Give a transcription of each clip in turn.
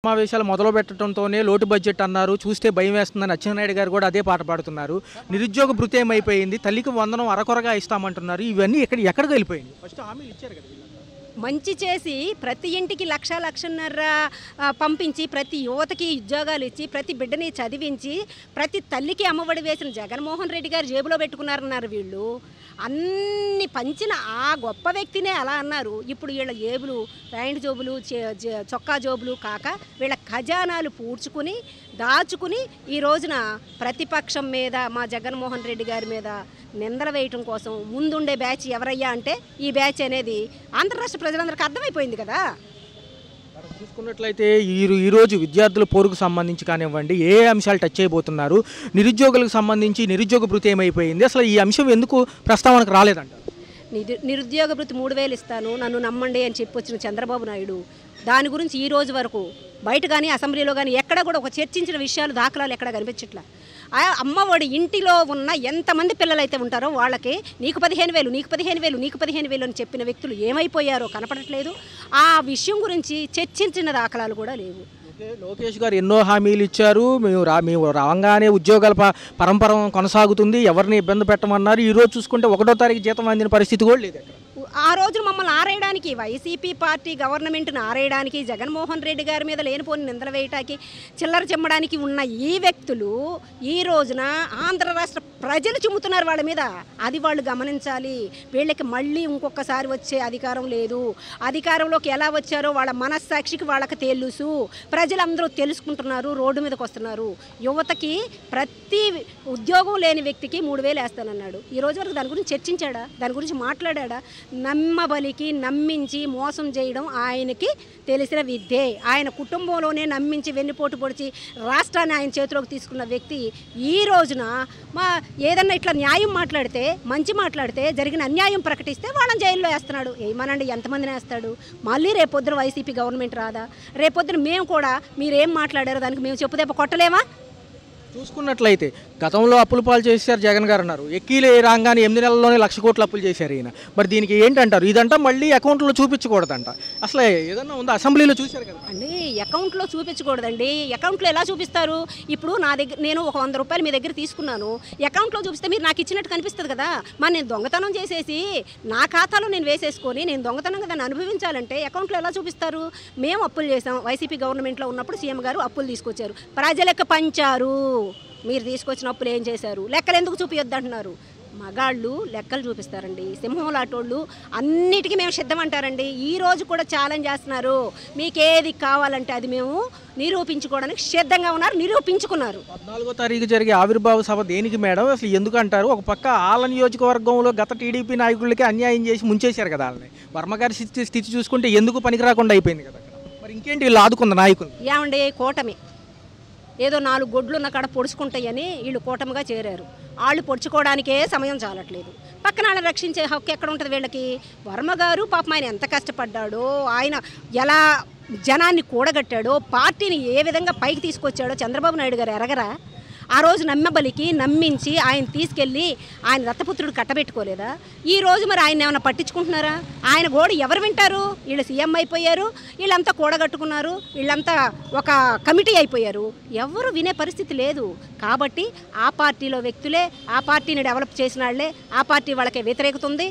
సమావేశాలు మొదలుపెట్టడంతోనే లోటు బడ్జెట్ అన్నారు. చూస్తే భయం వేస్తుందని అచ్చెన్నాయుడు గారు కూడా అదే పాట పాడుతున్నారు. నిరుద్యోగ భృతి ఏమైపోయింది, తల్లికి వందనం అరకొరగా ఇస్తామంటున్నారు. ఇవన్నీ ఎక్కడికి వెళ్ళిపోయింది? ఫస్ట్ హామీలు ఇచ్చారు కదా. మంచి చేసి ప్రతి ఇంటికి లక్షన్నర పంపించి ప్రతి యువతకి ఉద్యోగాలు ఇచ్చి ప్రతి బిడ్డని చదివించి ప్రతి తల్లికి అమ్మఒడి వేసిన జగన్మోహన్ రెడ్డి గారు జేబులో పెట్టుకున్నారన్నారు. వీళ్ళు అన్ని పంచిన ఆ గొప్ప వ్యక్తినే అలా అన్నారు. ఇప్పుడు వీళ్ళ జేబులు ప్యాంట్ జోబులు చొక్కా జోబులు కాక వీళ్ళ ఖజానాలు పూడ్చుకుని దాచుకుని ఈ రోజున ప్రతిపక్షం మీద మా జగన్మోహన్ రెడ్డి గారి మీద నిందలు వేయటం కోసం ముందుండే బ్యాచ్ ఎవరయ్యా అంటే ఈ బ్యాచ్ అనేది ఆంధ్ర రాష్ట్ర ప్రజలందరికీ అర్థమైపోయింది కదా. చూసుకున్నట్లయితే ఈరోజు విద్యార్థుల పోరుకు సంబంధించి కానివ్వండి, ఏ అంశాలు టచ్ అయిపోతున్నారు, నిరుద్యోగులకు సంబంధించి నిరుద్యోగ భృతి ఏమైపోయింది, అసలు ఈ అంశం ఎందుకు ప్రస్తావనకు రాలేదంట? నిరుద్యోగ భృతి 3000 ఇస్తాను నన్ను నమ్మండి అని చెప్పి వచ్చిన చంద్రబాబు నాయుడు దాని గురించి ఈ రోజు వరకు బయట కానీ అసెంబ్లీలో కానీ ఎక్కడ కూడా ఒక చర్చించిన విషయాలు దాఖలాలు ఎక్కడ కనిపించట్లా. అమ్మఒడి ఇంటిలో ఉన్న ఎంతమంది పిల్లలు అయితే ఉంటారో వాళ్ళకి నీకు 15,000 నీకు 15,000 నీకు 15,000 అని చెప్పిన వ్యక్తులు ఏమైపోయారో కనపడట్లేదు. ఆ విషయం గురించి చర్చించిన దాఖలాలు కూడా లేవు. లోకేష్ గారు ఎన్నో హామీలు ఇచ్చారు. మేము రాగానే ఉద్యోగాల పరంపర కొనసాగుతుంది, ఎవరిని ఇబ్బంది పెట్టమన్నారు. ఈరోజు చూసుకుంటే 1వ తారీఖు జీతం అందిన పరిస్థితి కూడా లేదు. ఆ రోజు మమ్మల్ని ఆరేయడానికి వైసీపీ పార్టీ గవర్నమెంట్ని ఆరేయడానికి జగన్మోహన్ రెడ్డి గారి మీద లేనిపోని నిందలు వేయటానికి చిల్లర చెమ్మడానికి ఉన్న ఈ వ్యక్తులు ఈ రోజున ఆంధ్ర రాష్ట్ర ప్రజలు చుమ్ముతున్నారు వాళ్ళ మీద. అది వాళ్ళు గమనించాలి. వీళ్ళకి మళ్ళీ ఇంకొకసారి వచ్చే అధికారం లేదు. అధికారంలోకి ఎలా వచ్చారో వాళ్ళ మనస్సాక్షికి వాళ్ళకి తెలుసు. ప్రజలందరూ తెలుసుకుంటున్నారు, రోడ్డు మీదకి వస్తున్నారు. యువతకి ప్రతి ఉద్యోగం లేని వ్యక్తికి 3,000 వేస్తానన్నాడు. ఈ రోజు వరకు దాని గురించి చర్చించాడా? దాని గురించి మాట్లాడా? నమ్మబలికి నమ్మించి మోసం చేయడం ఆయనకి తెలిసిన విద్యే. ఆయన కుటుంబంలోనే నమ్మించి వెన్నుపోటు పొడిచి రాష్ట్రాన్ని ఆయన చేతిలోకి తీసుకున్న వ్యక్తి ఈ రోజున ఏదన్నా ఇట్లా న్యాయం మాట్లాడితే, మంచి మాట్లాడితే, జరిగిన అన్యాయం ప్రకటిస్తే వాళ్ళని జైల్లో వేస్తున్నాడు. ఏమనండి, ఎంతమందిని వేస్తాడు? మళ్ళీ రేపొద్దున వైసీపీ గవర్నమెంట్ రాదా? రేపొద్దున మేము కూడా మీరేం మాట్లాడారో దానికి మేము చెప్పుదెబ్బ కొట్టలేమా? చూసుకున్నట్లయితే గతంలో అప్పులు పాలు చేశారు జగన్ గారు అన్నారు. ఎక్కీలే రాగానే 8 నెలల్లోనే 1,00,000 కోట్లు అప్పులు చేశారు ఈయన. మరి దీనికి ఏంటంటారు? ఇదంతా మళ్ళీ అకౌంట్లో చూపించకూడదంట. అసలు ఏదన్నా ఉందా? అసెంబ్లీలో చూశారు కదా అండి. అకౌంట్లో చూపించకూడదండి. అకౌంట్లో ఎలా చూపిస్తారు? ఇప్పుడు నేను ఒక 100 రూపాయలు మీ దగ్గర తీసుకున్నాను, అకౌంట్లో చూపిస్తే మీరు నాకు ఇచ్చినట్టు కనిపిస్తుంది కదా. మరి నేను దొంగతనం చేసేసి నా ఖాతాలో నేను వేసేసుకొని నేను దొంగతనంగా దాన్ని అనుభవించాలంటే అకౌంట్లో ఎలా చూపిస్తారు? మేము అప్పులు చేసాం. వైసీపీ గవర్నమెంట్లో ఉన్నప్పుడు సీఎం గారు అప్పులు తీసుకొచ్చారు, ప్రజలకు పంచారు. మీరు తీసుకొచ్చిన అప్పులు ఏం చేశారు? లెక్కలు ఎందుకు చూపించొద్దు అంటున్నారు? మగాళ్ళు లెక్కలు చూపిస్తారండి. సింహం లాంటోళ్ళు అన్నిటికీ మేము సిద్ధం అంటారండి. ఈ రోజు కూడా ఛాలెంజ్ చేస్తున్నారు. మీకేది కావాలంటే అది మేము నిరూపించుకోవడానికి సిద్ధంగా ఉన్నారు, నిరూపించుకున్నారు. 14వ తారీఖు జరిగే ఆవిర్భావ సభ దేనికి మేడం? అసలు ఎందుకు అంటారు? ఒక పక్క ఆల నియోజకవర్గంలో గత టీడీపీ నాయకులకి అన్యాయం చేసి ముంచేశారు కదా వాళ్ళని. వర్మగారి స్థితి చూసుకుంటే ఎందుకు పనికిరాకుండా అయిపోయింది కదా. మరి ఇంకేంటి వీళ్ళు ఆదుకుంది నాయకులు? ఏమండి, కూటమి ఏదో 4 గొడ్లున్న కాడ పొడుచుకుంటాయని వీళ్ళు కూటమిగా చేరారు. వాళ్ళు పొడుచుకోవడానికే సమయం చాలట్లేదు. పక్కన వాళ్ళని రక్షించే హక్కు ఎక్కడ ఉంటుంది వీళ్ళకి? వర్మ గారు పాపం ఆయన ఎంత కష్టపడ్డాడో, ఆయన ఎలా జనాన్ని కూడగట్టాడో, పార్టీని ఏ విధంగా పైకి తీసుకొచ్చాడో చంద్రబాబు నాయుడు గారు ఎరగరా? ఆ రోజు నమ్మబలికి నమ్మించి ఆయన తీసుకెళ్ళి ఆయన దత్తపుత్రుడు కట్టబెట్టుకోలేదా? ఈ రోజు మరి ఆయన ఏమైనా పట్టించుకుంటున్నారా? ఆయన గోడు ఎవరు వింటారు? వీళ్ళు సీఎం అయిపోయారు, వీళ్ళంతా కూడగట్టుకున్నారు, వీళ్ళంతా ఒక కమిటీ అయిపోయారు. ఎవరు వినే పరిస్థితి లేదు. కాబట్టి ఆ పార్టీలో వ్యక్తులే ఆ పార్టీని డెవలప్ చేసిన వాళ్ళే ఆ పార్టీ వాళ్ళకే వ్యతిరేకుతుంది.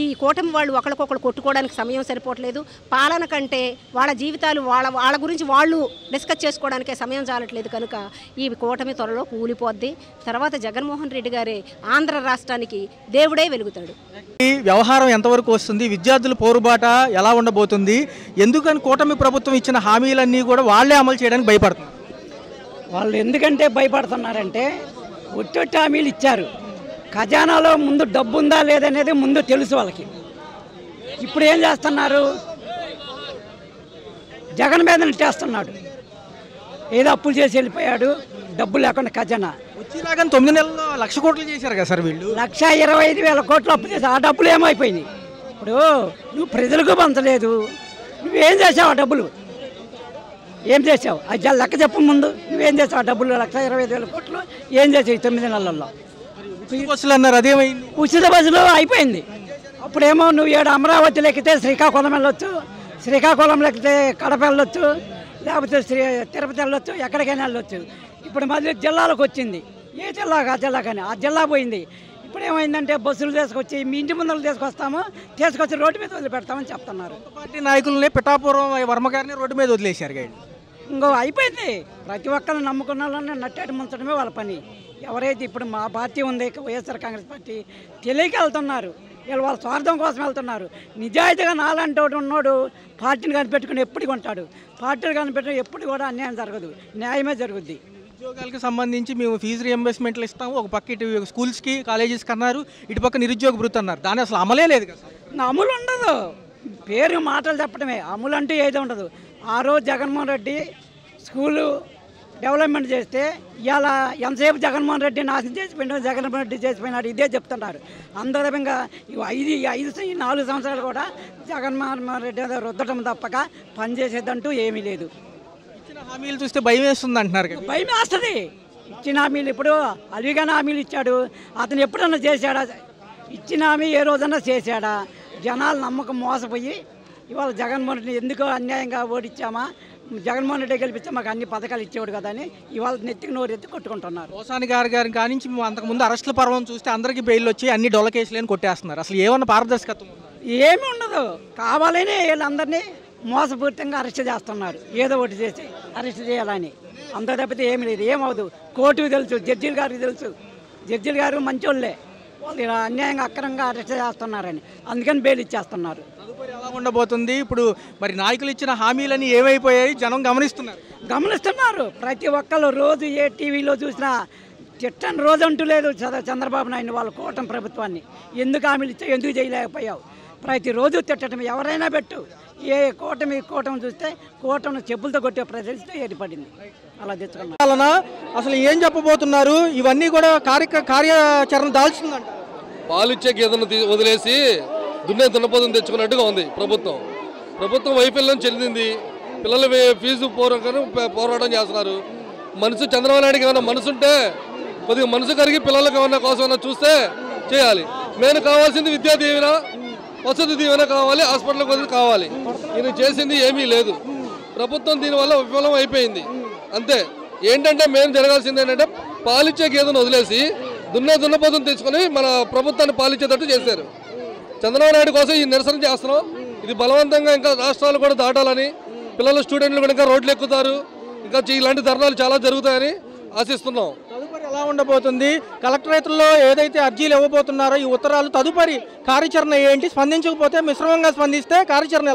ఈ కూటమి వాళ్ళు ఒకరికొకరు కొట్టుకోవడానికి సమయం సరిపోవట్లేదు. పాలన కంటే వాళ్ళ జీవితాలు వాళ్ళ గురించి వాళ్ళు డిస్కస్ చేసుకోవడానికే సమయం చాలట్లేదు. కనుక ఈ కూటమి త్వరలో కూలిపోద్ది. తర్వాత జగన్మోహన్ రెడ్డి గారే ఆంధ్ర రాష్ట్రానికి దేవుడే వెలుగుతాడు. ఈ వ్యవహారం ఎంతవరకు వస్తుంది? విద్యార్థుల పోరుబాట ఎలా ఉండబోతుంది? ఎందుకని కూటమి ప్రభుత్వం ఇచ్చిన హామీలన్నీ కూడా వాళ్లే అమలు చేయడానికి భయపడుతున్నారు. వాళ్ళు ఎందుకంటే భయపడుతున్నారంటే ఒట్టొట్టి హామీలు ఇచ్చారు. ఖజానాలో ముందు డబ్బు ఉందా లేదనేది ముందు తెలుసు వాళ్ళకి. ఇప్పుడు ఏం చేస్తున్నారు? జగన్ మీద నెట్టేస్తున్నాడు. ఏదో అప్పులు చేసి వెళ్ళిపోయాడు, డబ్బులు లేకుండా ఖజానా వచ్చేలాగా 9 నెలల్లో 1,00,000 కోట్లు చేశారు కదా సార్ వీళ్ళు. 1,25,000 కోట్లు అప్పు చేసి ఆ డబ్బులు ఏమైపోయినాయి? ఇప్పుడు నువ్వు ప్రజలకు పంచలేదు, నువ్వేం చేసావు? ఆ డబ్బులు ఏం చేసావు? అది లెక్క చెప్పు ముందు. నువ్వేం చేసావు? ఆ డబ్బులు 1,25,000 కోట్లు ఏం చేసావు ఈ 9 నెలల్లో? బస్సులు అన్నారు, అదేమైంది? ఉచిత బస్సులు అయిపోయింది. అప్పుడేమో నువ్వు 7 అమరావతి లెక్కితే శ్రీకాకుళం వెళ్ళొచ్చు, శ్రీకాకుళం లెక్కితే కడప వెళ్ళొచ్చు, లేకపోతే తిరుపతి వెళ్ళొచ్చు, ఎక్కడికైనా వెళ్ళొచ్చు. ఇప్పుడు మళ్ళీ జిల్లాలకు వచ్చింది, ఏ జిల్లాకు ఆ జిల్లా కానీ ఆ జిల్లా పోయింది. ఇప్పుడు ఏమైందంటే బస్సులు తీసుకొచ్చి మీ ఇంటి ముందర తీసుకొచ్చి రోడ్డు మీద వదిలిపెడతామని చెప్తున్నారు. పార్టీ నాయకులనే పిఠాపురం వర్మ గారిని రోడ్డు మీద వదిలేశారు గైడ్. ఇంకో అయిపోయింది. ప్రతి ఒక్కరు నమ్ముకున్న వాళ్ళని నట్టేట ముంచడమే వాళ్ళ పని. ఎవరైతే ఇప్పుడు మా పార్టీ ఉంది, వైఎస్ఆర్ కాంగ్రెస్ పార్టీ, తెలియక వెళ్తున్నారు. వీళ్ళు వాళ్ళ స్వార్థం కోసం వెళ్తున్నారు. నిజాయితీగా నాలంటే ఉన్నోడు పార్టీని కనిపెట్టుకుని ఎప్పటికి ఉంటాడు. పార్టీని కనిపెట్టుకుని ఎప్పుడు కూడా అన్యాయం జరగదు, న్యాయమే జరుగుద్ది. ఉద్యోగాలకు సంబంధించి మేము ఫీజు రియంబర్స్మెంట్లు ఇస్తాము, ఒక పక్క ఇటు స్కూల్స్కి కాలేజెస్కి అన్నారు, ఇటు పక్క నిరుద్యోగ భృతి అన్నారు. దాని అసలు అమలే లేదు కదా. అమలు ఉండదు, పేరు మాటలు చెప్పడమే, అమలు అంటూ ఏది ఉండదు. ఆ రోజు జగన్మోహన్ రెడ్డి స్కూలు డెవలప్మెంట్ చేస్తే ఇవాళ ఎంతసేపు జగన్మోహన్ రెడ్డి నాశనం చేసిపోయినాడు, జగన్మోహన్ రెడ్డి చేసిపోయినాడు ఇదే చెప్తున్నారు. అందరంగా ఈ 4 సంవత్సరాలు కూడా జగన్మోహన్ రెడ్డి రుద్దటం తప్పక పనిచేసేదంటూ ఏమీ లేదు. ఇచ్చిన హామీలు చూస్తే భయం వేస్తుంది అంటున్నారు కదా. భయం వేస్తుంది. ఇచ్చిన హామీలు ఇప్పుడు అలిగానే హామీలు ఇచ్చాడు, అతను ఎప్పుడన్నా చేశాడా? ఇచ్చిన హామీ ఏ రోజన్నా చేశాడా? జనాలు నమ్మకం మోసపోయి ఇవాళ జగన్మోహన్ రెడ్డి ఎందుకో అన్యాయంగా ఓడిచ్చామా, జగన్మోహన్ రెడ్డి గెలిపిస్తే మాకు అన్ని పథకాలు ఇచ్చేవాడు కదా అని ఇవాళ నెత్తికి నోరెత్తి కొట్టుకుంటున్నారు. పోసాని గారి కానించి మేము అంతకుముందు అరెస్టుల పర్వం చూస్తే అందరికీ బెయిల్ వచ్చి అన్ని డొల్ల కేసులని కొట్టేస్తున్నారు. అసలు ఏమన్నా పారదర్శకత్వం ఉందా? ఏమీ ఉండదు. కావాలని వీళ్ళందరినీ మోసపూరితంగా అరెస్ట్ చేస్తున్నారు, ఏదో ఒకటి చేసి అరెస్ట్ చేయాలని. అంత తప్పితే ఏమీ లేదు, ఏమవుదు. కోర్టుకు తెలుసు, జడ్జీలు గారికి తెలుసు, జడ్జీలు గారు మంచోళ్ళే, వాళ్ళు ఇలా అన్యాయంగా అక్రమంగా అరెస్ట్ చేస్తున్నారని అందుకని బెయిల్ ఇచ్చేస్తున్నారు. తదుపరి ఎలా ఉండబోతుంది? ఇప్పుడు మరి నాయకులు ఇచ్చిన హామీలని ఏమైపోయాయి జనం గమనిస్తున్నారు. ప్రతి ఒక్కరు రోజు ఏ టీవీలో చూసినా చిట్టని రోజు అంటూ లేదు చంద్రబాబు నాయుడు వాళ్ళ కూటమి ప్రభుత్వాన్ని. ఎందుకు హామీలు ఇచ్చా, ఎందుకు చేయలేకపోయావు? ప్రతిరోజు తిట్టడం. ఎవరైనా పెట్టు, ఏ కూటమి చూస్తే కూటమి చెప్పులతో కొట్టే ప్రజలతో ఏర్పడింది. అలా తెచ్చుకున్నా. అసలు ఏం చెప్పబోతున్నారు? ఇవన్నీ కూడా కార్యాచరణ దాల్చిందంట. పాలిచ్చే గేదెను వదిలేసి దున్నపోతుని తెచ్చుకున్నట్టుగా ఉంది ప్రభుత్వం వైఫల్యం చెందింది. పిల్లల ఫీజు పోరాటం చేస్తున్నారు. మనసు చంద్రబాబు నాయుడుకి ఏమైనా మనసుంటే కొద్దిగా మనసు కరిగి పిల్లలకు ఏమైనా కోసం ఏమైనా చూస్తే చేయాలి. నేను కావాల్సింది విద్యా దీవెన, వసతి దీవెన కావాలి, హాస్పిటల్ కొద్ది కావాలి. ఈయన చేసింది ఏమీ లేదు. ప్రభుత్వం దీనివల్ల విఫలం అయిపోయింది అంతే. ఏంటంటే మేము జరగాల్సింది ఏంటంటే పాలిచ్చే గేదెను వదిలేసి దున్నపోతుని తెచ్చుకొని మన ప్రభుత్వాన్ని పాలించేటట్టు చేశారు. చంద్రబాబు నాయుడు కోసం ఈ నిరసన చేస్తున్నాం. ఇది బలవంతంగా ఇంకా రాష్ట్రాలు కూడా దాటాలని, పిల్లలు స్టూడెంట్లు కూడా ఇంకా రోడ్లు ఎక్కుతారు, ఇంకా ఇలాంటి ధర్నాలు చాలా జరుగుతాయని ఆశిస్తున్నాం. తదుపరి ఎలా ఉండబోతుంది? కలెక్టరేట్లో ఏదైతే అర్జీలు ఇవ్వబోతున్నారో ఈ ఉత్తరాలు తదుపరి కార్యాచరణ ఏంటి? స్పందించకపోతే మిశ్రమంగా స్పందిస్తే కార్యాచరణ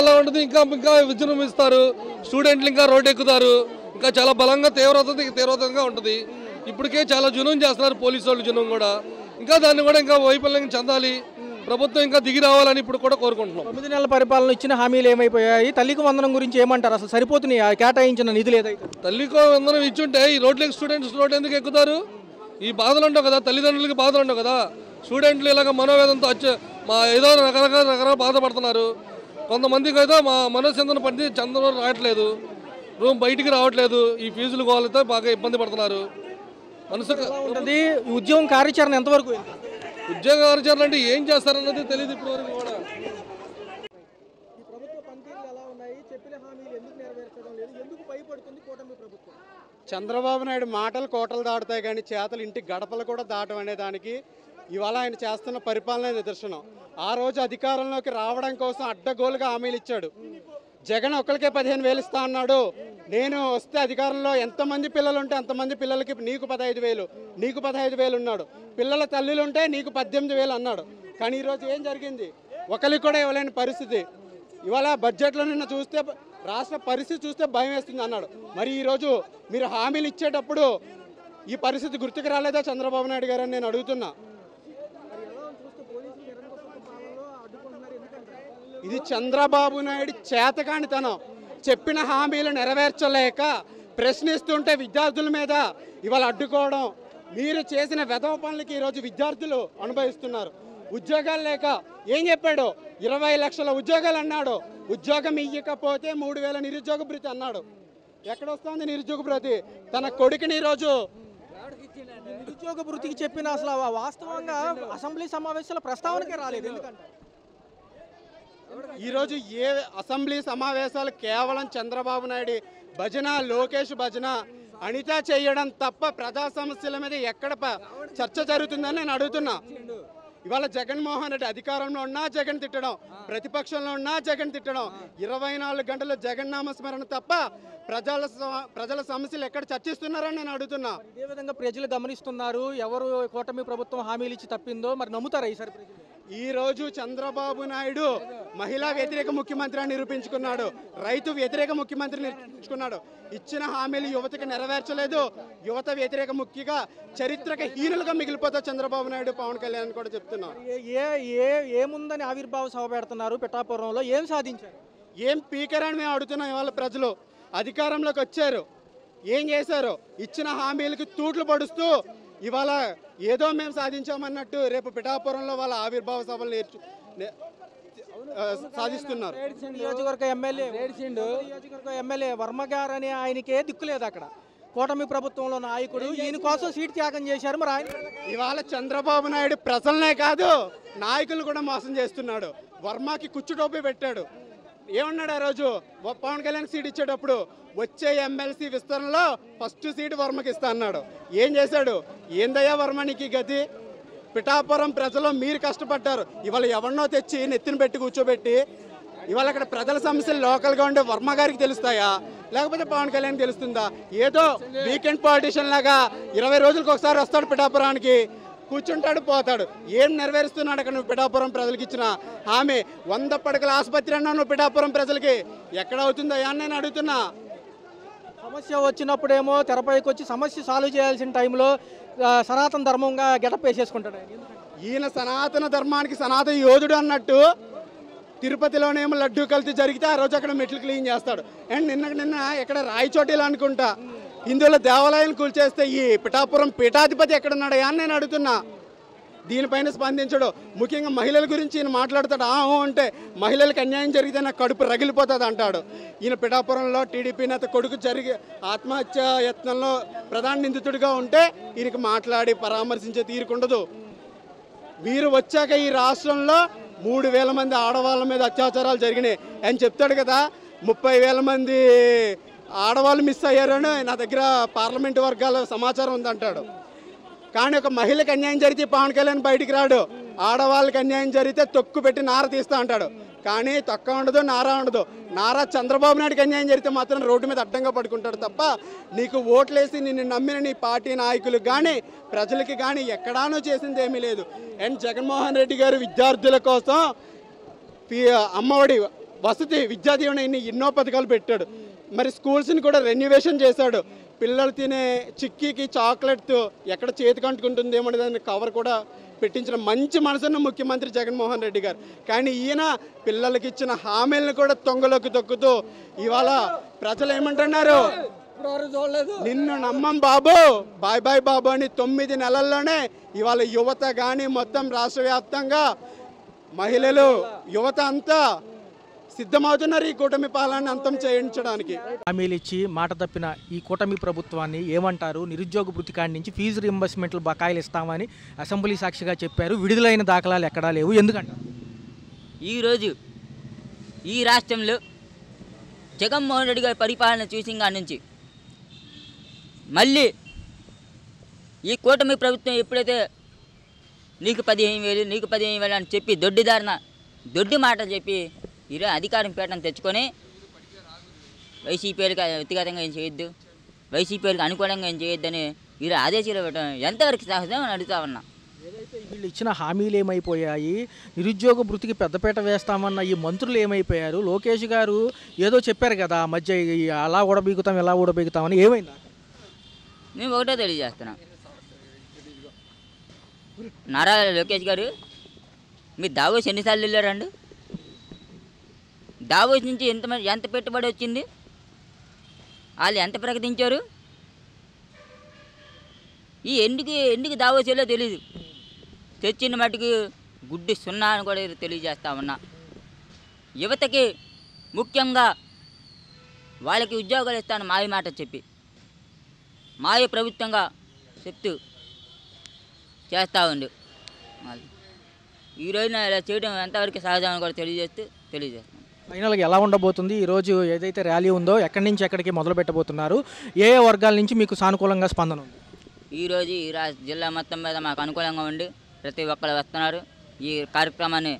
ఎలా ఉంటుంది? ఇంకా విజృంభిస్తారు, స్టూడెంట్లు ఇంకా రోడ్డు ఎక్కుతారు, ఇంకా చాలా బలంగా తీవ్రతంగా ఉంటుంది. ఇప్పటికే చాలా జునూన్ చేస్తున్నారు పోలీసు వాళ్ళు, జునూన్ కూడా. ఇంకా దాన్ని కూడా ఇంకా వైఫల్యం చెందాలి, ప్రభుత్వం ఇంకా దిగి రావాలని ఇప్పుడు కూడా కోరుకుంటున్నాం. 9 నెలల పరిపాలన ఇచ్చిన హామీలు ఏమైపోయాయి? తల్లికి వందనం గురించి ఏమంటారు? అసలు సరిపోతున్నాయి కేటాయించిన నిధులు? ఏదైతే తల్లికి వందనం ఇచ్చుంటే ఈ రోడ్లకి స్టూడెంట్స్ రోడ్డు ఎందుకు ఎక్కుతారు? ఈ బాధలు ఉండవు కదా, తల్లిదండ్రులకి బాధలు ఉండవు కదా. స్టూడెంట్లు ఇలాగ మనోవేదంతో ఏదో రకరకాల బాధపడుతున్నారు. కొంతమందికి అయితే మా మనోచందన పడి చందనం రావట్లేదు, రూమ్ బయటికి రావట్లేదు. ఈ ఫీజులు కోవాలతో బాగా ఇబ్బంది పడుతున్నారు. మనసు ఉంటుంది. ఉద్యోగం కార్యాచరణ ఎంతవరకు? ఉద్యోగ కార్యాచరణ అంటే ఏం చేస్తారన్నది తెలియదు ఇప్పటి వరకు కూడా. చంద్రబాబు నాయుడు మాటలు కోటలు దాటుతాయి కానీ చేతలు ఇంటి గడపలు కూడా దాటం అనే దానికి ఇవాళ ఆయన చేస్తున్న పరిపాలన నిదర్శనం. ఆ రోజు అధికారంలోకి రావడం కోసం అడ్డగోలుగా హామీలు ఇచ్చాడు. జగన్ ఒక్కరికే 15,000 ఇస్తా అన్నాడు. నేను వస్తే అధికారంలో ఎంతమంది పిల్లలు ఉంటే అంతమంది పిల్లలకి నీకు 15,000 ఉన్నాడు. పిల్లల తల్లులు ఉంటే నీకు 18,000 అన్నాడు. కానీ ఈరోజు ఏం జరిగింది? ఒకరికి కూడా ఇవ్వలేని పరిస్థితి. ఇవాళ బడ్జెట్లో నిన్న చూస్తే రాష్ట్ర పరిస్థితి చూస్తే భయం వేస్తుంది అన్నాడు. మరి ఈరోజు మీరు హామీలు ఇచ్చేటప్పుడు ఈ పరిస్థితి గుర్తుకు రాలేదా చంద్రబాబు నాయుడు గారు అని నేను అడుగుతున్నా. ఇది చంద్రబాబు నాయుడు చేతకానితనం. చెప్పిన హామీలు నెరవేర్చలేక ప్రశ్నిస్తుంటే విద్యార్థుల మీద ఇవాళ అడ్డుకోవడం. మీరు చేసిన వెధవ పనులకి ఈరోజు విద్యార్థులు అనుభవిస్తున్నారు. ఉద్యోగాలు లేక ఏం చెప్పాడు? 20 లక్షల ఉద్యోగాలు అన్నాడు. ఉద్యోగం ఇవ్వకపోతే 3,000 నిరుద్యోగ భృతి అన్నాడు. ఎక్కడొస్తుంది నిరుద్యోగ భృతి? తన కొడుకుని ఈరోజు నిరుద్యోగ భృతికి చెప్పిన అసలు వాస్తవంగా అసెంబ్లీ సమావేశాల ప్రస్తావనకే రాలేదు. ఎందుకంటే ఈరోజు ఏ అసెంబ్లీ సమావేశాలు కేవలం చంద్రబాబు నాయుడు భజన, లోకేష్ భజన, అనిత చేయడం తప్ప ప్రజా సమస్యల మీద ఎక్కడ చర్చ జరుగుతుందని నేను అడుగుతున్నా. ఇవాళ జగన్మోహన్ రెడ్డి అధికారంలో ఉన్నా జగన్ తిట్టడం, ప్రతిపక్షంలో ఉన్నా జగన్ తిట్టడం, 24 గంటలు జగన్ నామస్మరణ తప్ప ప్రజల సమస్యలు ఎక్కడ చర్చిస్తున్నారని నేను అడుగుతున్నా. ఇదే విధంగా ప్రజలు గమనిస్తున్నారు. ఎవరు కూటమి ప్రభుత్వం హామీలు ఇచ్చి తప్పిందో మరి నమ్ముతారా ఈసారి ప్రజలు? ఈ రోజు చంద్రబాబు నాయుడు మహిళా వ్యతిరేక ముఖ్యమంత్రి అని నిరూపించుకున్నాడు, రైతు వ్యతిరేక ముఖ్యమంత్రి నిరూపించుకున్నాడు. ఇచ్చిన హామీలు యువతకు నెరవేర్చలేదు. యువత వ్యతిరేక ముఖ్యంగా చరిత్రక హీనులుగా మిగిలిపోతారు చంద్రబాబు నాయుడు, పవన్ కళ్యాణ్ కూడా చెప్తున్నారు. ఏముందని ఆవిర్భావ సభ పెడుతున్నారు పిఠాపురంలో? ఏం సాధించారు? ఏం పీకరని మేము అడుగుతున్నాం. ఇవాళ ప్రజలు అధికారంలోకి వచ్చారు, ఏం చేశారు? ఇచ్చిన హామీలకి తూట్లు పడుస్తూ ఇవాళ ఏదో మేము సాధించామన్నట్టు రేపు పిఠాపురంలో వాళ్ళ ఆవిర్భావ సభలు సాధిస్తున్నారు. నియోజకవర్గ ఎమ్మెల్యే వర్మ గారు అని ఆయనకే దిక్కులేదు అక్కడ. కూటమి ప్రభుత్వంలో నాయకుడు, ఈయన కోసం సీట్ త్యాగం చేశారు. మరి ఆయన ఇవాళ చంద్రబాబు నాయుడు ప్రజలనే కాదు నాయకులు కూడా మోసం చేస్తున్నాడు. వర్మకి కుచ్చుటోపి పెట్టాడు. ఏమన్నాడు ఆ రోజు పవన్ కళ్యాణ్ సీట్ ఇచ్చేటప్పుడు? వచ్చే ఎమ్మెల్సీ విస్తరణలో ఫస్ట్ సీటు వర్మకి ఇస్తా అన్నాడు. ఏం చేశాడు? ఏందయ్యా వర్మ నీకు గతి? పిఠాపురం ప్రజలు మీరు కష్టపడ్డారు, ఇవాళ ఎవరినో తెచ్చి నెత్తిన పెట్టి కూర్చోబెట్టి ఇవాళ అక్కడ ప్రజల సమస్యలు లోకల్గా ఉండే వర్మ గారికి తెలుస్తాయా, లేకపోతే పవన్ కళ్యాణ్ తెలుస్తుందా? ఏదో వీకెండ్ పాలిటిషియన్ లాగా 20 రోజులకు ఒకసారి వస్తాడు పిఠాపురానికి, కూర్చుంటాడు, పోతాడు. ఏం నెరవేరుస్తున్నాడు అక్కడ నువ్వు పిఠాపురం ప్రజలకి ఇచ్చిన హామీ? 100 పడకల ఆసుపత్రి అన్నా నువ్వు పిఠాపురం ప్రజలకి ఎక్కడ అవుతుందయ్యా అని నేను అడుగుతున్నా. సమస్య వచ్చినప్పుడేమో తెరపైకి వచ్చి సమస్య సాల్వ్ చేయాల్సిన టైంలో సనాతన ధర్మంగా గెటప్ వేసేసుకుంటాడు. ఈయన సనాతన ధర్మానికి సనాతన యోధుడు అన్నట్టు తిరుపతిలోనేమో లడ్డూ కల్తీ జరిగితే ఆ రోజు అక్కడ మెట్లు క్లీన్ చేస్తాడు. అండ్ నిన్న ఎక్కడ రాయచోటిలో అనుకుంటా హిందువుల దేవాలయాన్ని కూల్చేస్తే ఈ పిఠాపురం పీఠాధిపతి ఎక్కడున్నాడయ్యా అని నేను అడుగుతున్నా. దీనిపైన స్పందించడు. ముఖ్యంగా మహిళల గురించి ఈయన మాట్లాడతాడు. అంటే మహిళలకు అన్యాయం జరిగితే నాకు కడుపు రగిలిపోతుంది అంటాడు. ఈయన పిఠాపురంలో టీడీపీ నేత కొడుకు ఆత్మహత్య యత్నంలో ప్రధాన నిందితుడిగా ఉంటే ఈయనకి మాట్లాడి పరామర్శించే తీరుకుండదు. మీరు వచ్చాక ఈ రాష్ట్రంలో 3,000 మంది ఆడవాళ్ళ మీద అత్యాచారాలు జరిగినాయి అని చెప్తాడు కదా. 30,000 మంది ఆడవాళ్ళు మిస్ అయ్యారని నా దగ్గర పార్లమెంటు వర్గాల సమాచారం ఉందంటాడు. కానీ ఒక మహిళకి అన్యాయం జరిగితే పవన్ కళ్యాణ్ బయటికి రాడు. ఆడవాళ్ళకి అన్యాయం జరిగితే తొక్కు పెట్టి నార తీస్తా అంటాడు. కానీ తొక్క ఉండదు, నారా ఉండదు. నారా చంద్రబాబు నాయుడికి అన్యాయం జరిగితే మాత్రం రోడ్డు మీద అడ్డంగా పడుకుంటాడు తప్ప నీకు ఓట్లేసి నిన్ను నమ్మిన నీ పార్టీ నాయకులకు కానీ ప్రజలకి కానీ ఎక్కడానూ చేసింది ఏమీ లేదు. అండ్ జగన్మోహన్ రెడ్డి గారు విద్యార్థుల కోసం అమ్మఒడి, వసతి, విద్యా దీవెన ఎన్నో పథకాలు పెట్టాడు. మరి స్కూల్స్ని కూడా రెన్యువేషన్ చేశాడు. పిల్లలు తినే చిక్కీకి చాక్లెట్ ఎక్కడ చేతికి అంటుకుంటుందేమో దాన్ని కవర్ కూడా పెట్టించిన మంచి మనసున్న ముఖ్యమంత్రి జగన్మోహన్ రెడ్డి గారు. కానీ ఈయన పిల్లలకి ఇచ్చిన హామీలను కూడా తొంగలోకి తొక్కుతూ ఇవాళ ప్రజలు ఏమంటున్నారు? నిన్ను నమ్మం బాబు, బాయ్ బాయ్ బాబు అని 9 నెలల్లోనే ఇవాళ యువత కానీ మొత్తం రాష్ట్ర వ్యాప్తంగా మహిళలు, యువత అంతా సిద్ధమవుతున్నారు ఈ కూటమి పాలన అంతం చేయించడానికి. హామీలు ఇచ్చి మాట తప్పిన ఈ కూటమి ప్రభుత్వాన్ని ఏమంటారు? నిరుద్యోగ భృతి కాడి నుంచి ఫీజు రీయింబర్స్మెంట్లు బకాయిలు ఇస్తామని అసెంబ్లీ సాక్షిగా చెప్పారు. విడుదలైన దాఖలాలు ఎక్కడా లేవు. ఎందుకంటారు? ఈరోజు ఈ రాష్ట్రంలో జగన్మోహన్ రెడ్డి గారి పరిపాలన చూసిన నుంచి మళ్ళీ ఈ కూటమి ప్రభుత్వం ఎప్పుడైతే నీకు 15,000 అని చెప్పి దొడ్డి మాట చెప్పి ఈరోజు అధికారం పీఠం తెచ్చుకొని వైసీపీలకు వ్యక్తిగతంగా ఏం చేయొద్దు, వైసీపీలకు అనుకూలంగా ఏం చేయొద్దని ఈరోజు ఆదేశాలు పెట్టడం ఎంతవరకు సహజం అని అడుగుతా ఉన్నా. ఏదైతే వీళ్ళు ఇచ్చిన హామీలు ఏమైపోయాయి? నిరుద్యోగ భృతికి పెద్దపీట వేస్తామన్న ఈ మంత్రులు ఏమైపోయారు? లోకేష్ గారు ఏదో చెప్పారు కదా మధ్య, అలా ఊడబీగుతాం ఇలా ఊడబీగుతామని, ఏమైందా? మేము ఒకటే తెలియజేస్తున్నాం, నారా లోకేష్ గారు మీరు దావోస్ ఎన్నిసార్లు వెళ్ళారండి? దావోస్ నుంచి ఎంత పెట్టుబడి వచ్చింది? వాళ్ళు ఎంత ప్రకటించారు? ఎందుకు దావోస్ వెళ్ళో తెలీదు. తెచ్చిన మటుకు గుడ్డి సున్నా అని కూడా తెలియజేస్తా ఉన్నా. యువతకి ముఖ్యంగా వాళ్ళకి ఉద్యోగాలు ఇస్తాను మాయ మాట చెప్పి మాయ ప్రభుత్వంగా చెప్తూ చేస్తూ ఉండు. ఈ రోజున ఇలా చేయడం ఎంతవరకు సహజమని కూడా తెలియజేస్తూ తెలియజేస్తాను. ఫైనల్గా ఎలా ఉండబోతుంది? ఈరోజు ఏదైతే ర్యాలీ ఉందో ఎక్కడి నుంచి ఎక్కడికి మొదలు పెట్టబోతున్నారు? ఏ ఏ వర్గాల నుంచి మీకు సానుకూలంగా స్పందన ఉంది? ఈరోజు ఈ జిల్లా మొత్తం మీద మాకు అనుకూలంగా ఉండి ప్రతి ఒక్కరు వస్తున్నారు. ఈ కార్యక్రమాన్ని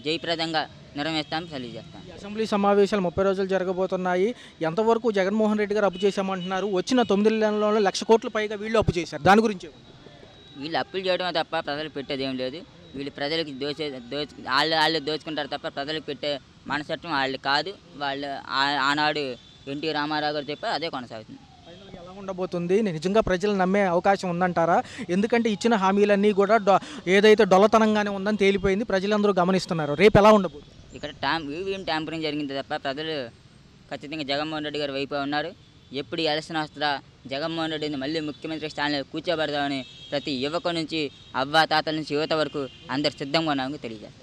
జయప్రదంగా నిర్వహిస్తామని తెలియజేస్తాను. ఈ అసెంబ్లీ సమావేశాలు 30 రోజులు జరగబోతున్నాయి. ఎంతవరకు జగన్మోహన్ రెడ్డి గారు అప్పు చేశామంటున్నారు? వచ్చిన 9 నెలల్లో 1,00,000 కోట్ల పైగా వీళ్ళు అప్పు చేశారు. దాని గురించి వీళ్ళు అప్పులు చేయడమే తప్ప ప్రజలకు పెట్టేది ఏం లేదు. వీళ్ళు ప్రజలకి వాళ్ళు దోచుకుంటారు తప్ప ప్రజలకు పెట్టే మనసత్వం వాళ్ళు కాదు. వాళ్ళు ఆనాడు ఎన్టీ రామారావు గారు చెప్పారు, అదే కొనసాగుతుంది. ఫైనల్గా ఎలా ఉండబోతుంది? నిజంగా ప్రజలు నమ్మే అవకాశం ఉందంటారా? ఎందుకంటే ఇచ్చిన హామీలన్నీ కూడా ఏదైతే డొల్లతనంగానే ఉందని తేలిపోయింది, ప్రజలందరూ గమనిస్తున్నారు. రేపు ఎలా ఉండబోతుంది? ఇక్కడ ఈవీఎం ట్యాంపరింగ్ జరిగింది తప్ప ప్రజలు ఖచ్చితంగా జగన్మోహన్ రెడ్డి గారు వైపు ఉన్నారు. ఎప్పుడు ఎలక్షన్ వస్తుందా, జగన్మోహన్ రెడ్డిని మళ్ళీ ముఖ్యమంత్రి స్థానంలో కూర్చోబెడదామని ప్రతి యువకు నుంచి అవ్వ తాతల నుంచి యువత వరకు అందరు సిద్ధంగా ఉన్నామని తెలియజేస్తారు.